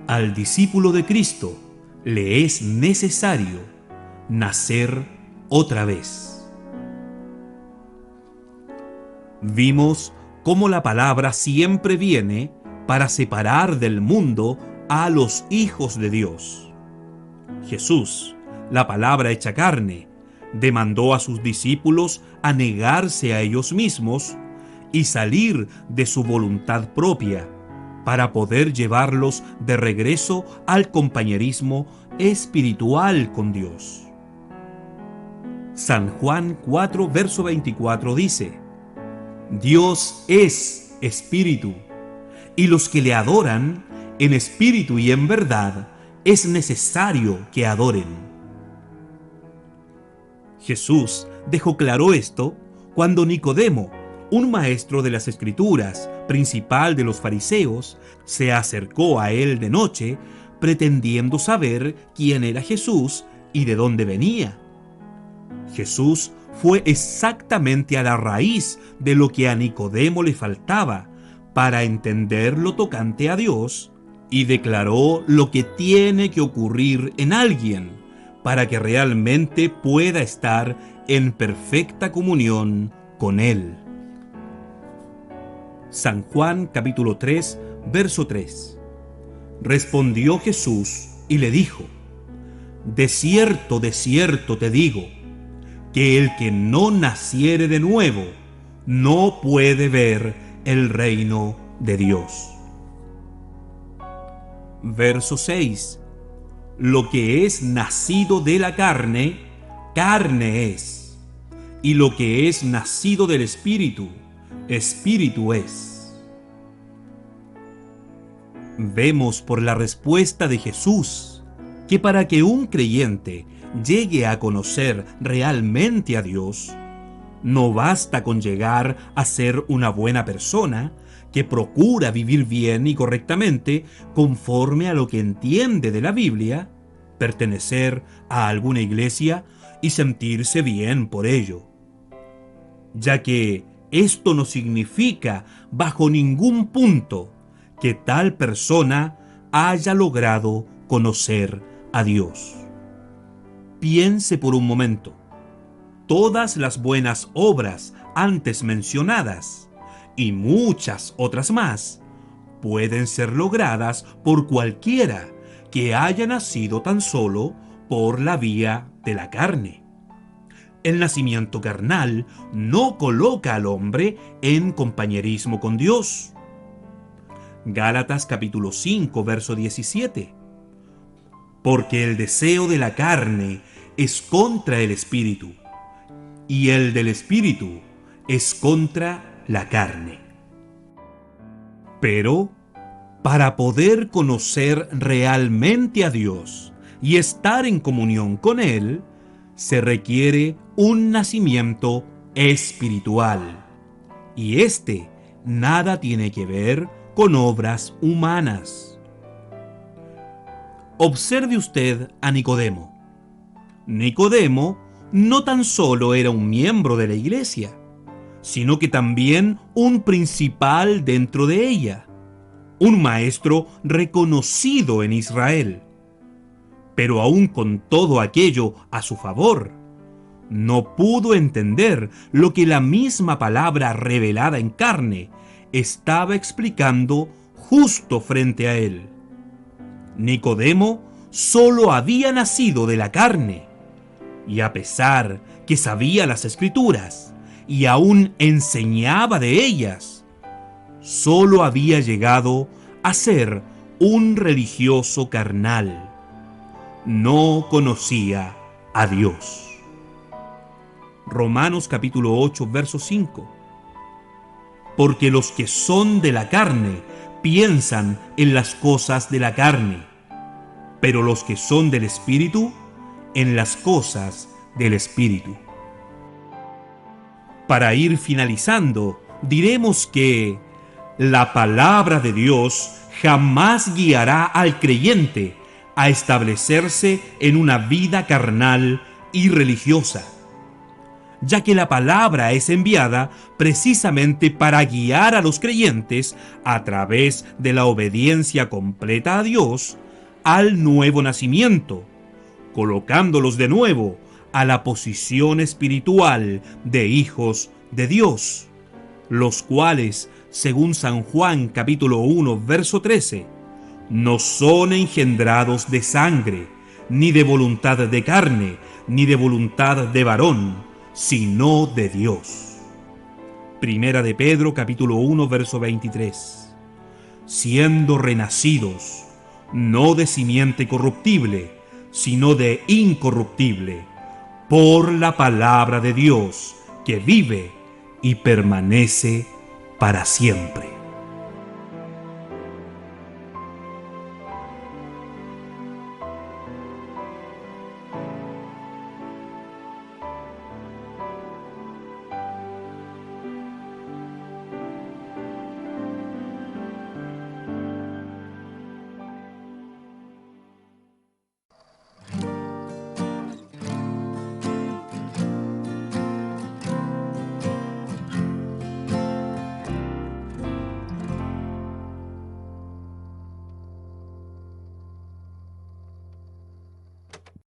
Al discípulo de Cristo le es necesario nacer otra vez. Vimos cómo la palabra siempre viene para separar del mundo a los hijos de Dios. Jesús, la palabra hecha carne, demandó a sus discípulos a negarse a ellos mismos y salir de su voluntad propia para poder llevarlos de regreso al compañerismo espiritual con Dios. San Juan 4, verso 24 dice: Dios es espíritu, y los que le adoran en espíritu y en verdad es necesario que adoren. Jesús dejó claro esto cuando Nicodemo, un maestro de las Escrituras, principal de los fariseos, se acercó a él de noche, pretendiendo saber quién era Jesús y de dónde venía. Jesús fue exactamente a la raíz de lo que a Nicodemo le faltaba para entender lo tocante a Dios, y declaró lo que tiene que ocurrir en alguien para que realmente pueda estar en perfecta comunión con Él. San Juan capítulo 3, verso 3. Respondió Jesús y le dijo: De cierto te digo, que el que no naciere de nuevo no puede ver el reino de Dios. Verso 6. Lo que es nacido de la carne, carne es, y lo que es nacido del Espíritu, Espíritu es. Vemos por la respuesta de Jesús que para que un creyente llegue a conocer realmente a Dios, no basta con llegar a ser una buena persona que procura vivir bien y correctamente conforme a lo que entiende de la Biblia, pertenecer a alguna iglesia y sentirse bien por ello, ya que esto no significa bajo ningún punto que tal persona haya logrado conocer a Dios. Piense por un momento. Todas las buenas obras antes mencionadas y muchas otras más pueden ser logradas por cualquiera que haya nacido tan solo por la vía de la carne. El nacimiento carnal no coloca al hombre en compañerismo con Dios. Gálatas capítulo 5, verso 17. Porque el deseo de la carne es contra el espíritu, y el del espíritu es contra la carne. Pero, para poder conocer realmente a Dios y estar en comunión con Él, se requiere un nacimiento espiritual. Y este nada tiene que ver con obras humanas. Observe usted a Nicodemo. Nicodemo no tan solo era un miembro de la iglesia, sino que también un principal dentro de ella, un maestro reconocido en Israel. Pero aún con todo aquello a su favor, no pudo entender lo que la misma palabra revelada en carne estaba explicando justo frente a él. Nicodemo solo había nacido de la carne, y a pesar que sabía las Escrituras y aún enseñaba de ellas, solo había llegado a ser un religioso carnal. No conocía a Dios. Romanos capítulo 8, verso 5. Porque los que son de la carne piensan en las cosas de la carne, pero los que son del Espíritu, en las cosas del Espíritu. Para ir finalizando, diremos que la palabra de Dios jamás guiará al creyente a establecerse en una vida carnal y religiosa. ya que la palabra es enviada precisamente para guiar a los creyentes a través de la obediencia completa a Dios al nuevo nacimiento, colocándolos de nuevo a la posición espiritual de hijos de Dios, los cuales, según San Juan capítulo 1, verso 13, no son engendrados de sangre, ni de voluntad de carne, ni de voluntad de varón, sino de Dios. Primera de Pedro capítulo 1, verso 23. Siendo renacidos, no de simiente corruptible, sino de incorruptible, por la palabra de Dios, que vive y permanece para siempre.